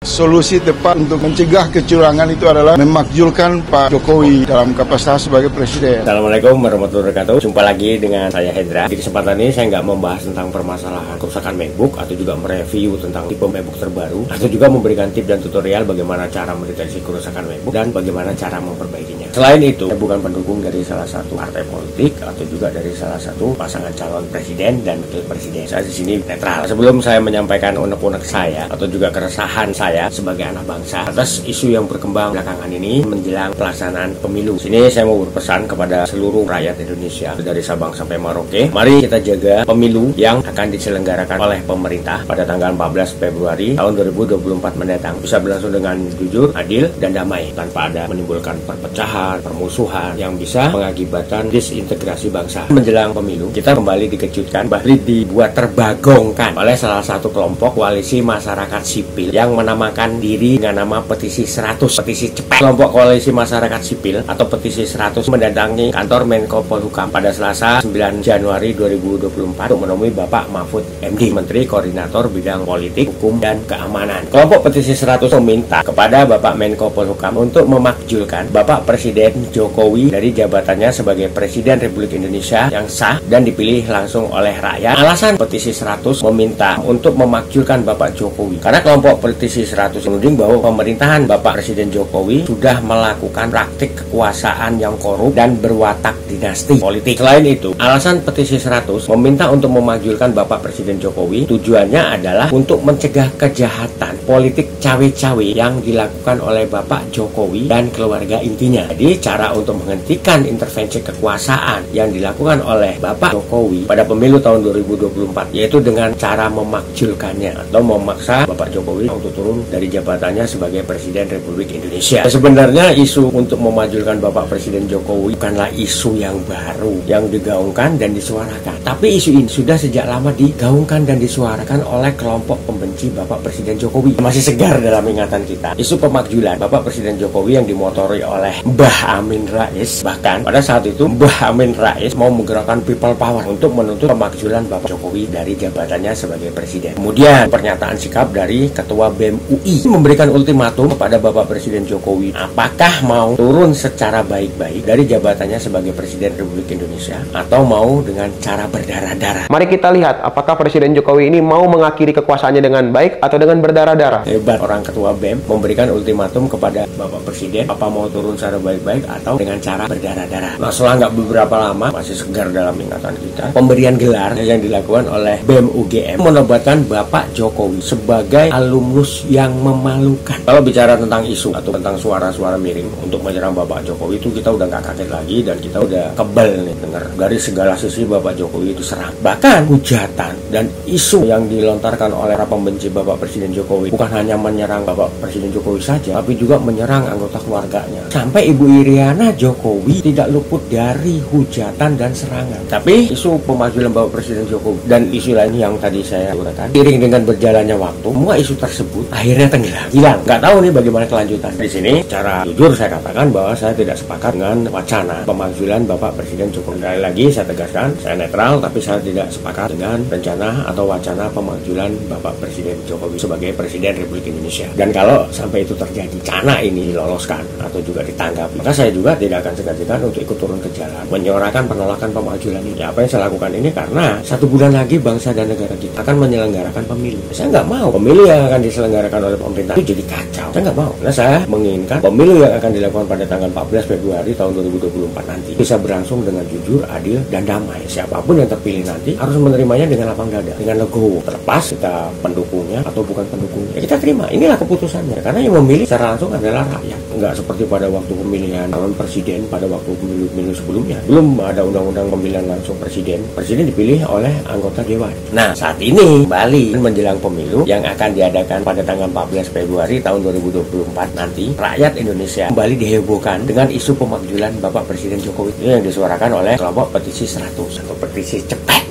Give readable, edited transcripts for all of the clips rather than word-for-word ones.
Solusi tepat untuk mencegah kecurangan itu adalah memakzulkan Pak Jokowi dalam kapasitas sebagai presiden. Assalamualaikum warahmatullahi wabarakatuh. Jumpa lagi dengan saya Hendra. Di kesempatan ini saya nggak membahas tentang permasalahan kerusakan MacBook atau juga mereview tentang tipe MacBook terbaru atau juga memberikan tips dan tutorial bagaimana cara mendeteksi kerusakan MacBook dan bagaimana cara memperbaikinya. Selain itu, saya bukan pendukung dari salah satu partai politik atau juga dari salah satu pasangan calon presiden dan wakil presiden. Saya di sini netral. Sebelum saya menyampaikan unek-unek saya atau juga keresahan saya sebagai anak bangsa atas isu yang berkembang belakangan ini menjelang pelaksanaan pemilu. Sini saya mau berpesan kepada seluruh rakyat Indonesia dari Sabang sampai Merauke. Mari kita jaga pemilu yang akan diselenggarakan oleh pemerintah pada tanggal 14 Februari tahun 2024 mendatang bisa berlangsung dengan jujur, adil, dan damai tanpa ada menimbulkan perpecahan, permusuhan yang bisa mengakibatkan disintegrasi bangsa. Menjelang pemilu, kita kembali dikejutkan bahwa dibuat terbagongkan oleh salah satu kelompok koalisi masyarakat sipil yang menamakan diri dengan nama petisi 100, petisi cepat. Kelompok koalisi masyarakat sipil atau petisi 100 mendatangi kantor Menko Polhukam pada Selasa 9 Januari 2024 untuk menemui Bapak Mahfud MD, Menteri Koordinator Bidang Politik, Hukum, dan Keamanan. Kelompok petisi 100 meminta kepada Bapak Menko Polhukam untuk memakzulkan Bapak Presiden Jokowi dari jabatannya sebagai Presiden Republik Indonesia yang sah dan dipilih langsung oleh rakyat. Alasan petisi 100 meminta untuk memakzulkan Bapak Jokowi karena kelompok petisi 100 menuding bahwa pemerintahan Bapak Presiden Jokowi sudah melakukan praktik kekuasaan yang korup dan berwatak dinasti politik. Selain itu, alasan petisi 100 meminta untuk memakzulkan Bapak Presiden Jokowi tujuannya adalah untuk mencegah kejahatan politik cawe-cawe yang dilakukan oleh Bapak Jokowi dan keluarga intinya. Jadi, cara untuk menghentikan intervensi kekuasaan yang dilakukan oleh Bapak Jokowi pada pemilu tahun 2024 yaitu dengan cara memakzulkannya atau memaksa Bapak Jokowi untuk turun dari jabatannya sebagai Presiden Republik Indonesia. Sebenarnya isu untuk memajulkan Bapak Presiden Jokowi bukanlah isu yang baru yang digaungkan dan disuarakan. Tapi isu ini sudah sejak lama digaungkan dan disuarakan oleh kelompok pembenci Bapak Presiden Jokowi. Masih segar dalam ingatan kita. Isu pemakzulan Bapak Presiden Jokowi yang dimotori oleh Mbah Amin Rais. Bahkan pada saat itu Mbah Amin Rais mau menggerakkan people power untuk menuntut pemakzulan Bapak Jokowi dari jabatannya sebagai Presiden. Kemudian pernyataan sikap dari Ketua BEM UI memberikan ultimatum kepada Bapak Presiden Jokowi apakah mau turun secara baik-baik dari jabatannya sebagai Presiden Republik Indonesia atau mau dengan cara berdarah-darah. Mari kita lihat apakah Presiden Jokowi ini mau mengakhiri kekuasaannya dengan baik atau dengan berdarah-darah. Hebat orang Ketua BEM memberikan ultimatum kepada Bapak Presiden apa mau turun secara baik-baik atau dengan cara berdarah-darah. Nah, setelah nggak beberapa lama masih segar dalam ingatan kita, pemberian gelar yang dilakukan oleh BEM UGM menobatkan Bapak Jokowi sebagai alumnus yang memalukan. Kalau bicara tentang isu atau tentang suara-suara miring untuk menyerang Bapak Jokowi itu kita udah nggak kaget lagi dan kita udah kebal nih dengar dari segala sisi Bapak Jokowi itu serang. Bahkan hujatan dan isu yang dilontarkan oleh para pembenci Bapak Presiden Jokowi bukan hanya menyerang Bapak Presiden Jokowi saja, tapi juga menyerang anggota keluarganya. Sampai Ibu Iriana Jokowi tidak luput dari hujatan dan serangan. Tapi isu pemakzulan Bapak Presiden Jokowi dan isu lain yang tadi saya uraikan, seiring dengan berjalannya waktu, semua isu tersebut akhirnya tenggelam, hilang. Nggak tahu nih bagaimana kelanjutan. Di sini, secara jujur saya katakan bahwa saya tidak sepakat dengan wacana pemakzulan Bapak Presiden Jokowi. Sekali lagi saya tegaskan, saya netral, tapi saya tidak sepakat dengan rencana atau wacana pemakzulan Bapak Presiden Jokowi sebagai Presiden Republik Indonesia. Dan kalau sampai itu terjadi, wacana ini diloloskan atau juga ditanggapi, maka saya juga tidak akan segan-segan untuk ikut turun ke jalan, menyuarakan penolakan pemakzulan ini. Ya, apa yang saya lakukan ini karena 1 bulan lagi bangsa dan negara kita akan menyelenggarakan pemilu. Saya nggak mau pemilu yang akan diselenggarakan oleh pemerintah itu jadi kacau. Saya nggak mau. Nah, saya menginginkan pemilu yang akan dilakukan pada tanggal 14 Februari tahun 2024 nanti bisa berlangsung dengan jujur, adil, dan damai. Siapapun yang terpilih nanti harus menerimanya dengan lapang dada, dengan legowo. Terlepas kita pendukungnya atau bukan pendukungnya, ya kita terima. Inilah keputusannya. Karena yang memilih secara langsung adalah rakyat. Nggak seperti pada waktu pemilihan calon presiden pada waktu pemilu sebelumnya. Belum ada undang-undang pemilihan langsung presiden. Presiden dipilih oleh anggota dewan. Nah, saat ini kembali menjelang pemilu yang akan diadakan pada tanggal 14 Februari tahun 2024 nanti, rakyat Indonesia kembali dihebohkan dengan isu pemakzulan Bapak Presiden Jokowi. Ini yang disuarakan oleh kelompok petisi 100 atau petisi cepat.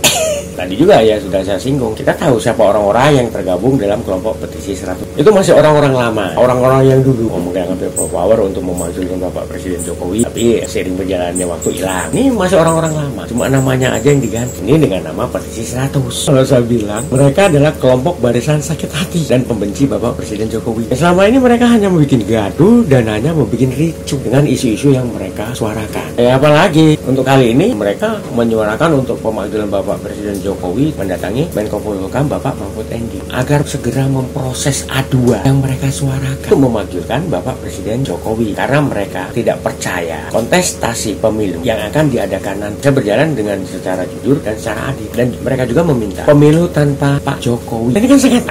Tadi juga ya sudah saya singgung, kita tahu siapa orang-orang yang tergabung dalam kelompok petisi 100. Itu masih orang-orang lama, orang-orang yang dulu memegang people power untuk memajukan Bapak Presiden Jokowi. Tapi seiring berjalannya waktu hilang. Ini masih orang-orang lama, cuma namanya aja yang diganti. Ini dengan nama petisi 100. Kalau saya bilang, mereka adalah kelompok barisan sakit hati dan pembenci Bapak Presiden Jokowi. Selama ini mereka hanya membuat gaduh dan hanya membuat ricuh dengan isu-isu yang mereka suarakan. Apalagi untuk kali ini mereka menyuarakan untuk pemakzulan Bapak Presiden Jokowi mendatangi Menko Polhukam Bapak Mahfud MD agar segera memproses aduan yang mereka suarakan untuk memakzulkan Bapak Presiden Jokowi, karena mereka tidak percaya kontestasi pemilu yang akan diadakan nanti berjalan dengan secara jujur dan secara adil. Dan mereka juga meminta pemilu tanpa Pak Jokowi. Ini kan sangat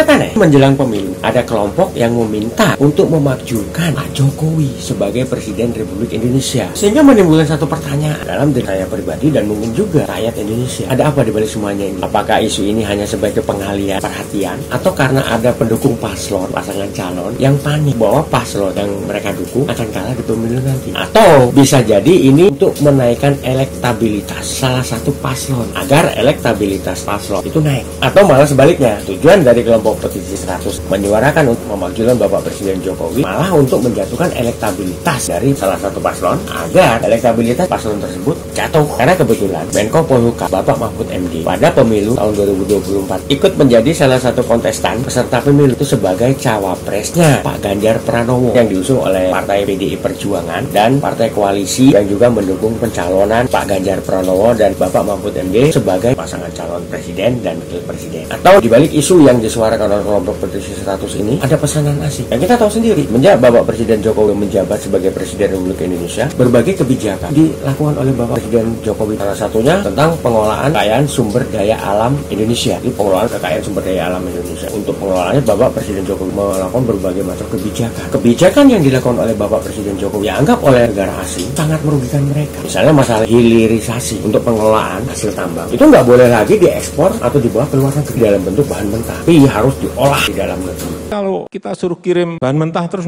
aneh. Menjelang pemilu ada kelompok yang meminta untuk memakzulkan Pak Jokowi sebagai Presiden Republik Indonesia, sehingga menimbulkan satu pertanyaan dalam diri saya pribadi dan mungkin juga rakyat Indonesia. Ada apa di balik semuanya ini? Apakah isu ini hanya sebagai pengalihan perhatian, atau karena ada pendukung paslon, pasangan calon yang panik bahwa paslon yang mereka dukung akan kalah di pemilu nanti? Atau bisa jadi ini untuk menaikkan elektabilitas salah satu paslon agar elektabilitas paslon itu naik, atau malah sebaliknya, tujuan dari kelompok petisi 100 menyuarakan untuk memakzulkan Bapak Presiden Jokowi malah untuk menjatuhkan elektabilitas dari salah satu paslon agar elektabilitas paslon tersebut jatuh. Karena kebetulan Menko Polhukam Bapak Mahfud MD pada pemilu tahun 2024 ikut menjadi salah satu kontestan peserta pemilu itu sebagai cawapresnya Pak Ganjar Pranowo yang diusung oleh Partai PDI Perjuangan dan Partai Koalisi yang juga mendukung pencalonan Pak Ganjar Pranowo dan Bapak Mahfud MD sebagai pasangan calon presiden dan wakil presiden. Atau dibalik isu yang disuarakan oleh kelompok petisi 100 ini ada pesanan asing. Yang kita tahu sendiri, menjak Bapak Presiden Jokowi menjabat sebagai Presiden Republik Indonesia, berbagai kebijakan dilakukan oleh Bapak Presiden Jokowi. Salah satunya tentang pengelolaan kekayaan sumber daya alam Indonesia. Ini pengelolaan kekayaan sumber daya alam Indonesia. Untuk pengelolaannya Bapak Presiden Jokowi melakukan berbagai macam kebijakan. Kebijakan yang dilakukan oleh Bapak Presiden Jokowi anggap oleh negara asing sangat merugikan mereka. Misalnya masalah hilirisasi untuk pengelolaan hasil tambang. Itu nggak boleh lagi diekspor atau dibawa ke luar negeri dalam bentuk bahan mentah, tapi harus diolah di dalam negeri. Kalau kita suruh kirim bahan mentah terus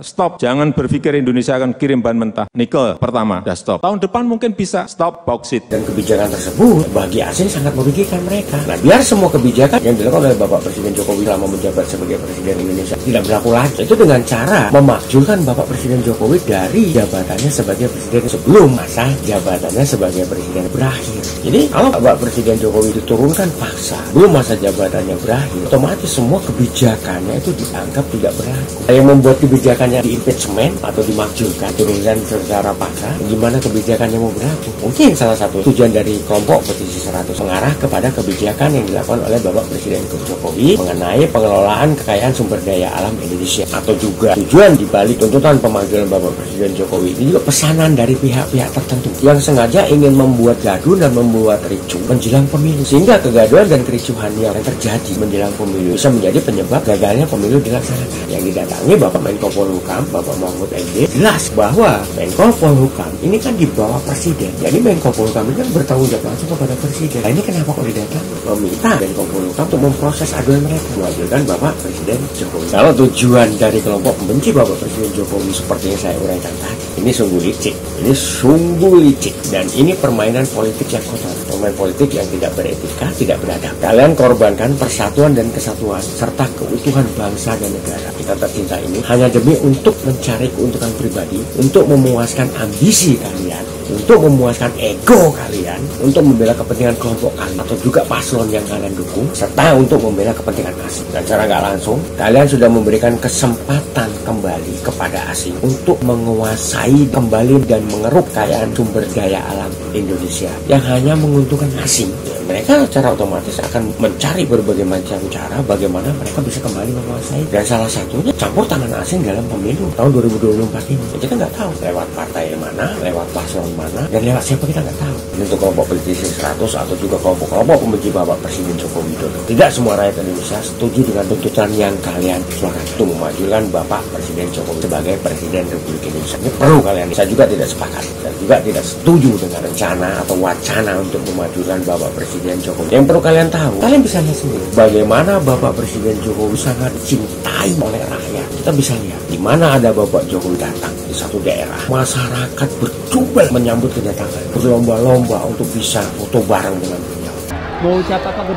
stop. Jangan berpikir Indonesia akan kirim bahan mentah. Nikel pertama, udah stop. Tahun depan mungkin bisa stop bauksit. Dan kebijakan tersebut bagi asing sangat merugikan mereka. Nah, biar semua kebijakan yang dilakukan oleh Bapak Presiden Jokowi selama menjabat sebagai Presiden Indonesia tidak berlaku lagi. Itu dengan cara memakzulkan Bapak Presiden Jokowi dari jabatannya sebagai Presiden sebelum masa jabatannya sebagai Presiden berakhir. Jadi kalau Bapak Presiden Jokowi diturunkan paksa belum masa jabatannya berakhir, otomatis semua kebijakannya itu dianggap tidak berlaku. Yang membuat kebijakannya di impeachment atau dimakzulkan, turunkan secara paksa, gimana kebijakannya mau berlaku? Mungkin salah satu tujuan dari kelompok petisi 100 mengarah kepada kebijakan yang dilakukan oleh Bapak Presiden Jokowi mengenai pengelolaan kekayaan sumber daya alam Indonesia. Atau juga tujuan dibalik tuntutan pemanggilan Bapak Presiden Jokowi ini juga pesanan dari pihak-pihak tertentu yang sengaja ingin membuat gaduh dan membuat ricuh menjelang pemilu, sehingga kegaduhan dan kericuhan yang terjadi menjelang pemilu bisa menjadi penyebab gagalnya pemilu dilaksanakan. Yang didatangi Bapak Menko Polhukam Bapak Mahfud MD, jelas bahwa Menko Polhukam ini kan di bawah Presiden. Jadi Menko Polhukam ini kan bertanggung jawab langsung kepada Presiden. Nah, ini kenapa kok didatangi? Meminta Menko Polhukam untuk memproses aduan mereka, mewakilkan Bapak Presiden Jokowi. Kalau tujuan dari kelompok membenci Bapak Presiden Jokowi seperti yang saya uraikan tadi, ini sungguh licik. Ini sungguh licik dan ini permainan politik yang kotor, permainan politik yang tidak beretika, tidak beradab. Kalian korbankan persatuan dan kesatuan serta keutuhan bangsa dan negara kita tercinta ini hanya demi untuk mencari keuntungan pribadi, untuk memuaskan ambisi kalian, untuk memuaskan ego kalian, untuk membela kepentingan kelompok kalian atau juga paslon yang kalian dukung, serta untuk membela kepentingan asing. Dan secara nggak langsung, kalian sudah memberikan kesempatan kembali kepada asing untuk menguasai kembali dan mengeruk kekayaan sumber daya alam Indonesia yang hanya menguntungkan asing. Mereka secara otomatis akan mencari berbagai macam cara bagaimana mereka bisa kembali menguasai. Dan salah satunya campur tangan asing dalam pemilu tahun 2024 ini. Kita nggak tahu lewat partai mana, lewat paslon mana, dan lewat siapa kita nggak tahu. Ini untuk kelompok petisi 100 atau juga kelompok-kelompok pembenci Bapak Presiden Joko Widodo. Tidak semua rakyat Indonesia setuju dengan tuntutan yang kalian suarakan untuk memajukan Bapak Presiden Jokowi sebagai Presiden Republik Indonesia. Ini perlu kalian. Saya juga tidak sepakat dan juga tidak setuju dengan rencana atau wacana untuk memajukan Bapak Presiden Jokowi. Yang perlu kalian tahu, kalian bisa lihat sendiri bagaimana Bapak Presiden Jokowi sangat dicintai oleh rakyat. Kita bisa lihat di mana ada Bapak Jokowi datang, di satu daerah. Masyarakat berjubel menyambut kedatangan, berlomba-lomba untuk bisa foto bareng dengan beliau. Mau ucap apa ke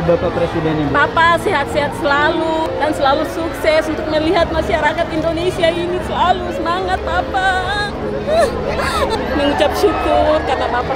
Bapak Presiden ini? Bapak sehat-sehat selalu dan selalu sukses untuk melihat masyarakat Indonesia ini selalu semangat Bapak. Mengucap syukur karena Bapak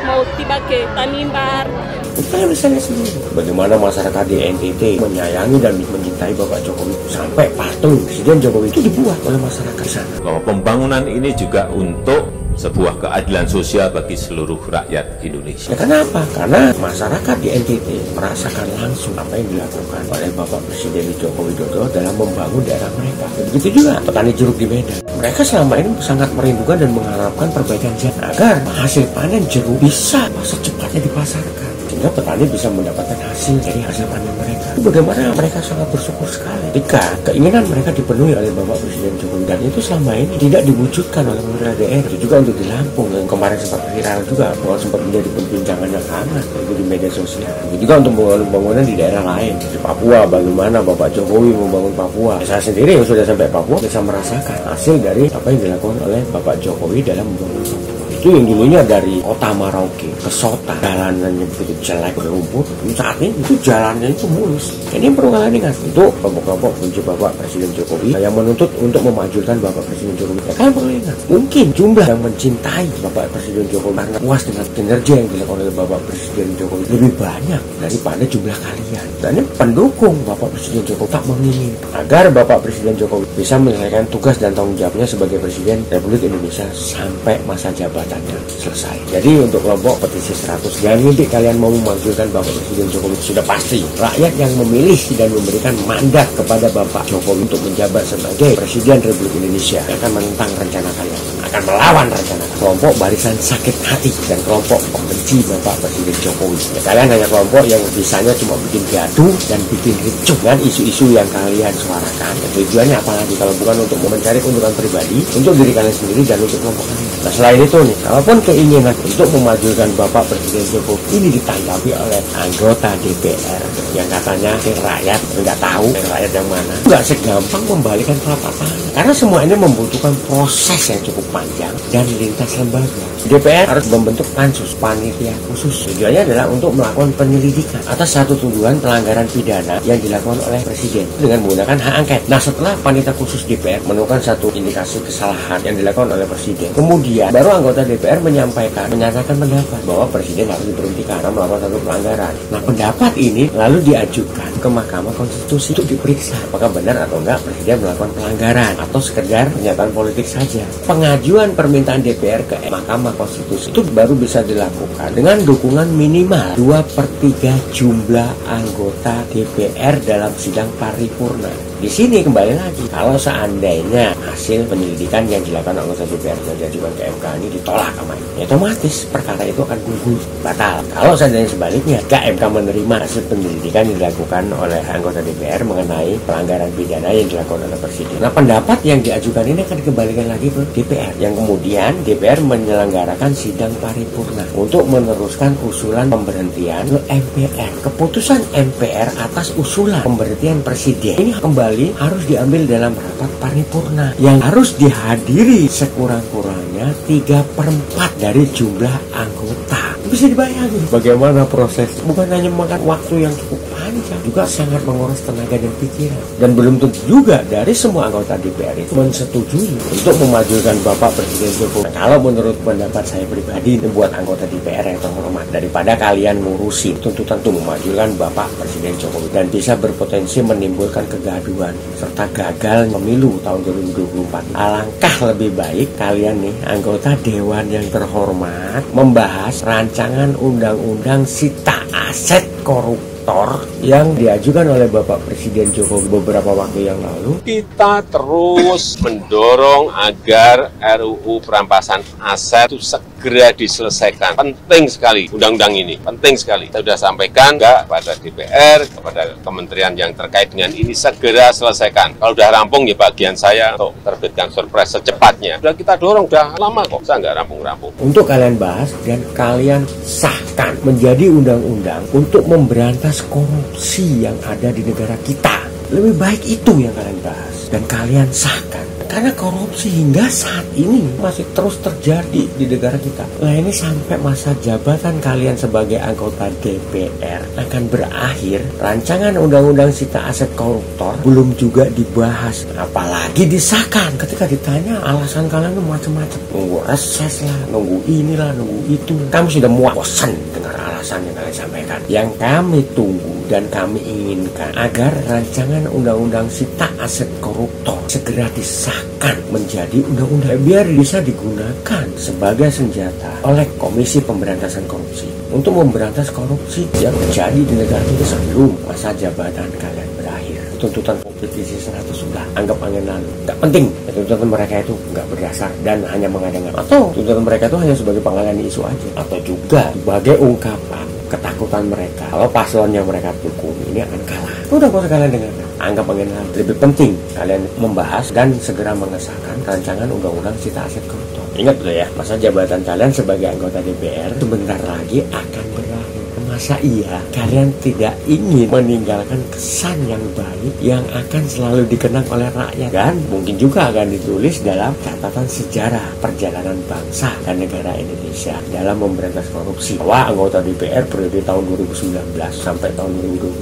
mau tiba ke Tanimbar. Saya bisa lihat sendiri bagaimana masyarakat di NTT menyayangi dan mencintai Bapak Jokowi sampai patung Presiden Jokowi itu dibuat oleh masyarakat sana. Bahwa pembangunan ini juga untuk sebuah keadilan sosial bagi seluruh rakyat Indonesia. Ya, kenapa? Karena masyarakat di NTT merasakan langsung apa yang dilakukan oleh Bapak Presiden Joko Widodo dalam membangun daerah mereka. Begitu juga petani jeruk di Medan. Mereka selama ini sangat merindukan dan mengharapkan perbaikan jalan agar hasil panen jeruk bisa secepatnya dipasarkan. Sehingga petani bisa mendapatkan hasil dari hasil panen mereka. Bagaimana mereka sangat bersyukur sekali ketika keinginan mereka dipenuhi oleh Bapak Presiden Jokowi, dan itu selama ini tidak diwujudkan oleh pemerintah daerah. Itu juga untuk di Lampung yang kemarin sempat viral juga, bahwa sempat menjadi perbincangan yang hangat itu di media sosial. Itu juga untuk pembangunan di daerah lain, di Papua. Bagaimana Bapak Jokowi membangun Papua. Saya sendiri yang sudah sampai Papua bisa merasakan hasil dari apa yang dilakukan oleh Bapak Jokowi dalam membangun Papua. Itu yang dulunya dari kota Merauke ke Sota, jalanannya begitu jelek, berumput. Saat ini itu jalannya itu mulus. Ini yang perlu kalian ingat. Itu kelompok-kelompok benci Bapak Presiden Jokowi yang menuntut untuk memajukan Bapak Presiden Jokowi. Kalian perlu ingat, mungkin jumlah yang mencintai Bapak Presiden Jokowi karena puas dengan kinerja yang dilakukan oleh Bapak Presiden Jokowi lebih banyak daripada jumlah kalian. Dan ini pendukung Bapak Presiden Jokowi tak menginginkan agar Bapak Presiden Jokowi bisa menyelesaikan tugas dan tanggung jawabnya sebagai Presiden Republik Indonesia sampai masa jabatan selesai. Jadi untuk kelompok petisi 100, jangan mimpi kalian mau memajukan Bapak Presiden Jokowi. Sudah pasti rakyat yang memilih dan memberikan mandat kepada Bapak Jokowi untuk menjabat sebagai Presiden Republik Indonesia akan menentang rencana kalian, akan melawan rencana kelompok barisan sakit hati dan kelompok pembenci Bapak Presiden Jokowi. Ya, kalian hanya kelompok yang bisanya cuma bikin gaduh dan bikin ricuh dengan isu-isu yang kalian suarakan. Dan tujuannya apalagi kalau bukan untuk mencari keuntungan pribadi untuk diri kalian sendiri dan untuk kelompok kalian. Nah, selain itu nih, kalaupun keinginan untuk memajukan Bapak Presiden Jokowi ini ditanggapi oleh anggota DPR yang katanya rakyat nggak tahu rakyat yang mana, nggak segampang membalikan telapak tangan. Karena semua ini membutuhkan proses yang cukup panjang dan lintas lembaga. DPR harus membentuk pansus, panitia khusus. Tujuannya adalah untuk melakukan penyelidikan atas satu tuduhan pelanggaran pidana yang dilakukan oleh Presiden dengan menggunakan hak angket. Nah, setelah panitia khusus DPR menemukan satu indikasi kesalahan yang dilakukan oleh Presiden, kemudian baru anggota DPR menyatakan pendapat bahwa Presiden harus diberhentikan karena melakukan satu pelanggaran. Nah, pendapat ini lalu diajukan ke Mahkamah Konstitusi untuk diperiksa apakah benar atau enggak Presiden melakukan pelanggaran atau sekedar pernyataan politik saja. Pengajuan permintaan DPR ke Mahkamah Konstitusi itu baru bisa dilakukan dengan dukungan minimal 2/3 jumlah anggota DPR dalam sidang paripurna. Di sini kembali lagi, kalau seandainya hasil penyelidikan yang dilakukan anggota DPR yang diajukan ke MK ini ditolak sama ini, otomatis perkara itu akan gugur, batal. Kalau seandainya sebaliknya, MK menerima hasil penyelidikan yang dilakukan oleh anggota DPR mengenai pelanggaran pidana yang dilakukan oleh Presiden. Nah, pendapat yang diajukan ini akan dikembalikan lagi ke DPR, yang kemudian DPR menyelenggarakan sidang paripurna untuk meneruskan usulan pemberhentian ke MPR. Keputusan MPR atas usulan pemberhentian Presiden ini kembali harus diambil dalam rapat paripurna yang harus dihadiri sekurang-kurangnya 3/4 dari jumlah anggota. Bisa dibayangkan bagaimana proses, bukan hanya memakan waktu yang cukup panjang, juga sangat menguras tenaga dan pikiran. Dan belum tentu juga dari semua anggota DPR itu mensetujui untuk memajukan Bapak Presiden Jokowi. Nah, kalau menurut pendapat saya pribadi, buat anggota DPR yang terhormat, daripada kalian ngurusi tuntutan untuk memajukan Bapak Presiden Jokowi dan bisa berpotensi menimbulkan kegaduhan serta gagal pemilu tahun 2024, alangkah lebih baik kalian nih anggota Dewan yang terhormat membahas rancangan undang-undang sita aset koruptor yang diajukan oleh Bapak Presiden Jokowi beberapa waktu yang lalu. Kita terus mendorong agar RUU perampasan aset itu segera diselesaikan. Penting sekali undang-undang ini, penting sekali. Saya sudah sampaikan kepada DPR, kepada kementerian yang terkait dengan ini, segera selesaikan. Kalau sudah rampung ya bagian saya untuk terbitkan surprise secepatnya. Sudah kita dorong, sudah lama kok, saya nggak rampung-rampung. Untuk kalian bahas dan kalian sahkan menjadi undang-undang untuk memberantas korupsi yang ada di negara kita. Lebih baik itu yang kalian bahas dan kalian sahkan. Karena korupsi hingga saat ini masih terus terjadi di negara kita. Nah ini sampai masa jabatan kalian sebagai anggota DPR akan berakhir, rancangan undang-undang sita aset koruptor belum juga dibahas, apalagi disahkan. Ketika ditanya alasan kalian itu macam-macam, nunggu reses lah, nunggu inilah, nunggu itu. Kami sudah muak, bosan dengar alasan yang kalian sampaikan. Yang kami tunggu dan kami inginkan agar rancangan undang-undang sita aset koruptor segera disahkan menjadi undang-undang biar bisa digunakan sebagai senjata oleh Komisi Pemberantasan Korupsi untuk memberantas korupsi yang terjadi di negara kita sebelum masa jabatan kalian berakhir. Tuntutan publik di sisi 100 sudah anggap angin lalu, nggak penting. Tuntutan mereka itu nggak berdasar dan hanya mengada-ngada, atau tuntutan mereka itu hanya sebagai pengalihan isu aja, atau juga sebagai ungkapan ketakutan mereka kalau paslon yang mereka dukung ini akan kalah. Udah gak usah kalian dengar, anggap angin lalu. Lebih penting kalian membahas dan segera mengesahkan rancangan undang-undang sita aset koruptor. Ingat loh ya, masa jabatan kalian sebagai anggota DPR sebentar lagi akan berakhir. Masa iya kalian tidak ingin meninggalkan kesan yang baik yang akan selalu dikenang oleh rakyat dan mungkin juga akan ditulis dalam catatan sejarah perjalanan bangsa dan negara Indonesia dalam memberantas korupsi, bahwa anggota DPR periode tahun 2019 sampai tahun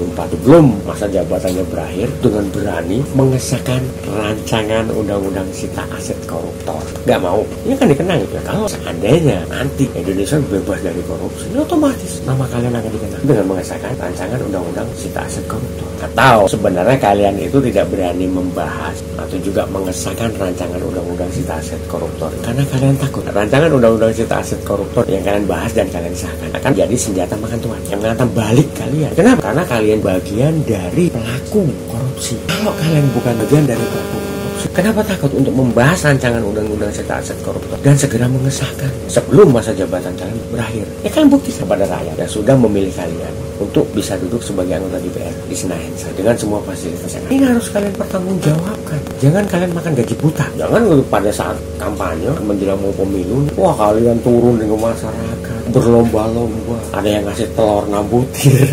2024 belum masa jabatannya berakhir dengan berani mengesahkan rancangan undang-undang sita aset koruptor. Gak mau, ini kan dikenang ya, kalau seandainya nanti Indonesia bebas dari korupsi, ini otomatis nama kalian akan dikenal dengan mengesahkan rancangan undang-undang sita aset koruptor. Atau sebenarnya kalian itu tidak berani membahas atau juga mengesahkan rancangan undang-undang sita aset koruptor karena kalian takut rancangan undang-undang sita aset koruptor yang kalian bahas dan kalian sahkan akan jadi senjata makan tuan yang menghantam balik kalian. Kenapa? Karena kalian bagian dari pelaku korupsi. Kalau kalian bukan bagian dari pelaku korupsi, kenapa takut untuk membahas rancangan undang-undang sita aset koruptor dan segera mengesahkan sebelum masa jabatan kalian berakhir? Ya kalian buktikan kepada rakyat yang sudah memilih kalian untuk bisa duduk sebagai anggota DPR di Senayan dengan semua fasilitas yang ada. Ini harus kalian pertanggungjawabkan. Jangan kalian makan gaji buta. Jangan pada saat kampanye menjelang mau pemilu, wah kalian turun dengan masyarakat berlomba-lomba. Ada yang ngasih telur 6 butir,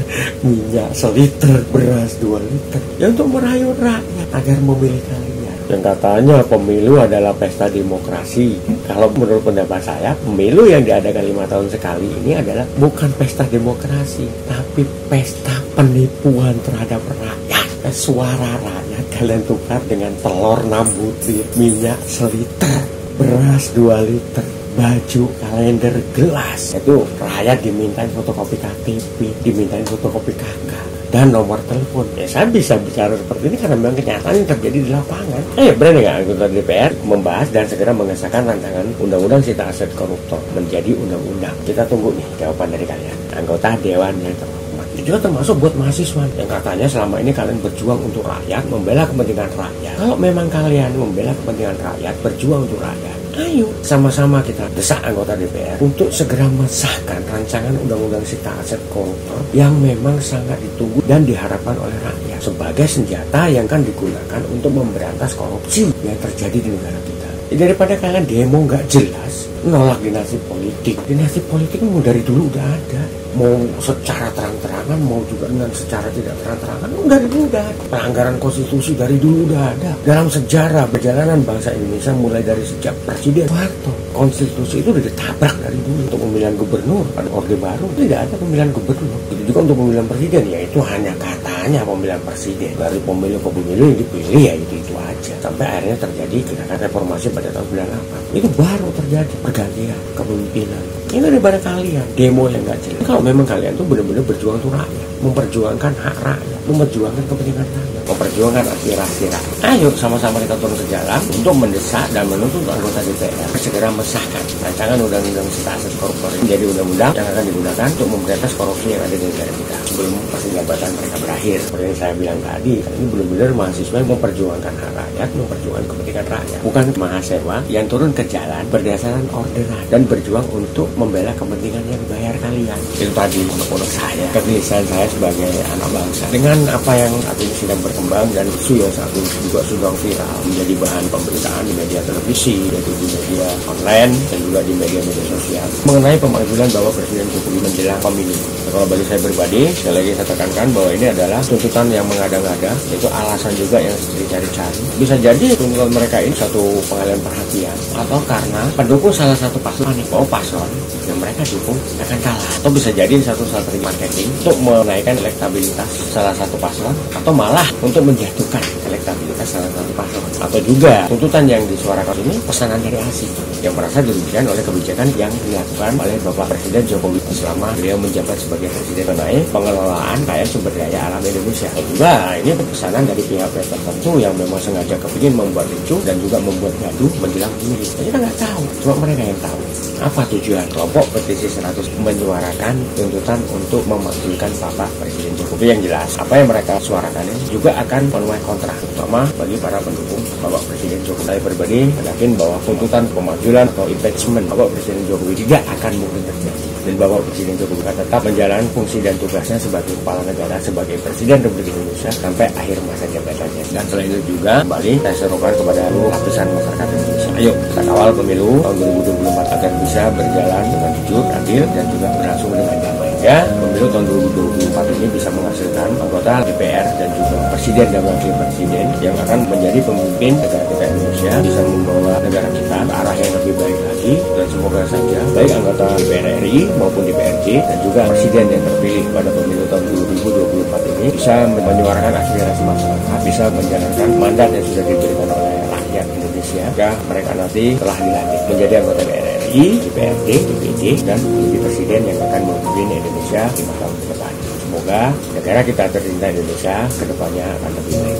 minyak seliter, beras 2 liter. Ya untuk merayu rakyat agar memilih kalian. Yang katanya pemilu adalah pesta demokrasi. Kalau menurut pendapat saya, pemilu yang diadakan 5 tahun sekali ini adalah bukan pesta demokrasi, tapi pesta penipuan terhadap rakyat. Suara rakyat kalian tukar dengan telur 6 butir, minyak seliter, beras 2 liter, baju, kalender, gelas. Itu rakyat dimintain fotokopi KTP, dimintain fotokopi KK dan nomor telepon. Ya saya bisa bicara seperti ini karena memang kenyataan yang terjadi di lapangan. Berani nggak anggota DPR membahas dan segera mengesahkan rancangan undang-undang sita aset koruptor menjadi undang-undang? Kita tunggu nih jawaban dari kalian, anggota Dewan yang terhormat. Itu juga termasuk buat mahasiswa yang katanya selama ini kalian berjuang untuk rakyat, membela kepentingan rakyat. Kalau memang kalian membela kepentingan rakyat, berjuang untuk rakyat, ayo sama-sama kita desak anggota DPR untuk segera mensahkan rancangan undang-undang sita aset koruptor yang memang sangat ditunggu dan diharapkan oleh rakyat sebagai senjata yang akan digunakan untuk memberantas korupsi yang terjadi di negara kita. Daripada kalian demo nggak jelas, nolak dinasti politik. Dinasti politik mau dari dulu udah ada. Mau secara terang-terangan, mau juga dengan secara tidak terang-terangan, dari dulu udah ada. Pelanggaran konstitusi dari dulu udah ada. Dalam sejarah perjalanan bangsa Indonesia mulai dari sejak Presiden Soeharto, konstitusi itu udah ditabrak dari dulu. Untuk pemilihan gubernur, pada Orde Baru tidak ada pemilihan gubernur. Itu juga untuk pemilihan presiden, ya itu hanya katanya pemilihan presiden. Dari pemilu ke pemilu yang dipilih ya itu aja. Sampai akhirnya terjadi gerakan reformasi pada tahun 98. Itu baru terjadi pergantian kepemimpinan. Ini daripada kalian demo yang nggak jelas. Kalau memang kalian tuh benar-benar berjuang untuk rakyat, memperjuangkan hak rakyat, memperjuangkan kepentingan rakyat, memperjuangkan aspirasi rakyat, ayo sama-sama kita turun ke jalan untuk mendesak dan menuntut anggota DPR segera mensahkan rancangan undang-undang sita aset koruptor menjadi undang-undang yang akan digunakan untuk memberantas korupsi yang ada di negara kita sebelum masa jabatan mereka berakhir. Seperti yang saya bilang tadi, ini benar-benar mahasiswa yang memperjuangkan hak rakyat, memperjuangkan kepentingan rakyat, bukan mahasiswa yang turun ke jalan berdasarkan orderan dan berjuang untuk membela kepentingan yang dibayar kalian. Itu tadi menurut saya, kegelisahan saya sebagai anak bangsa. Dengan dengan apa yang saat ini sedang berkembang dan isu yang saat ini juga sudah viral menjadi bahan pemberitaan di media televisi, yaitu di media online dan juga di media-media sosial mengenai pemanggilan Bapak Presiden Jokowi menjelang pemilu. Kalau bagi saya pribadi, sekali lagi saya tekankan bahwa ini adalah tuntutan yang mengada-ngada, itu alasan juga yang dicari-cari. Bisa jadi tuntutan mereka ini satu pengalihan perhatian atau karena pendukung salah satu paslon paslon yang mereka dukung akan kalah, atau bisa jadi satu strategi marketing untuk menaikkan elektabilitas salah satu paslon atau malah untuk menjatuhkan elektabilitas salah satu paslon, atau juga tuntutan yang disuarakan ini pesanan dari asing yang merasa dirugikan oleh kebijakan yang dilakukan oleh Bapak Presiden Jokowi selama beliau menjabat sebagai presiden mengenai pengelolaan kaya sumber daya alam Indonesia. Dan juga ini pesanan dari pihak-pihak tertentu yang memang sengaja kepingin membuat ricuh dan juga membuat gaduh menjelang pemilu. Kita nggak tahu, cuma mereka yang tahu apa tujuan kelompok petisi 100 menyuarakan tuntutan untuk memanggilkan Bapak Presiden Jokowi. Yang jelas apa yang mereka suarakan ini juga akan menuai kontra, terutama bagi para pendukung Bapak Presiden Jokowi. Saya pribadi yakin bahwa tuntutan pemanggilan atau impeachment Bapak Presiden Jokowi tidak akan mungkin terjadi, dan Bapak Presiden Jokowi akan tetap menjalankan fungsi dan tugasnya sebagai kepala negara, sebagai Presiden Republik Indonesia sampai akhir masa jabatannya. Dan selain itu juga kembali saya serukan kepada seluruh lapisan masyarakat Indonesia, ayo kita kawal pemilu tahun 2024 agar bisa berjalan dengan jujur, adil, dan juga berlangsung dengan damai. Ya, pemilu tahun 2024 ini bisa menghasilkan anggota DPR dan juga presiden dan wakil presiden yang akan menjadi pemimpin negara kita Indonesia, bisa membawa negara kita ke arah yang lebih baik lagi. Dan semoga saja baik anggota DPR RI maupun DPRD dan juga presiden yang terpilih pada pemilu tahun 2024 ini bisa menyuarakan aspirasi masyarakat, bisa menjalankan mandat yang sudah diberikan oleh rakyat Indonesia, jika mereka nanti telah dilantik menjadi anggota DPR RI, DPRD, DPD, dan menjadi presiden yang akan memimpin Indonesia 5 tahun ke depan. Semoga negara kita tercinta Indonesia kedepannya akan lebih baik.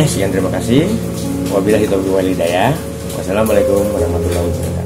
Sekian, terima kasih. Wabillahi taufiq wal hidayah. Wassalamualaikum warahmatullahi wabarakatuh.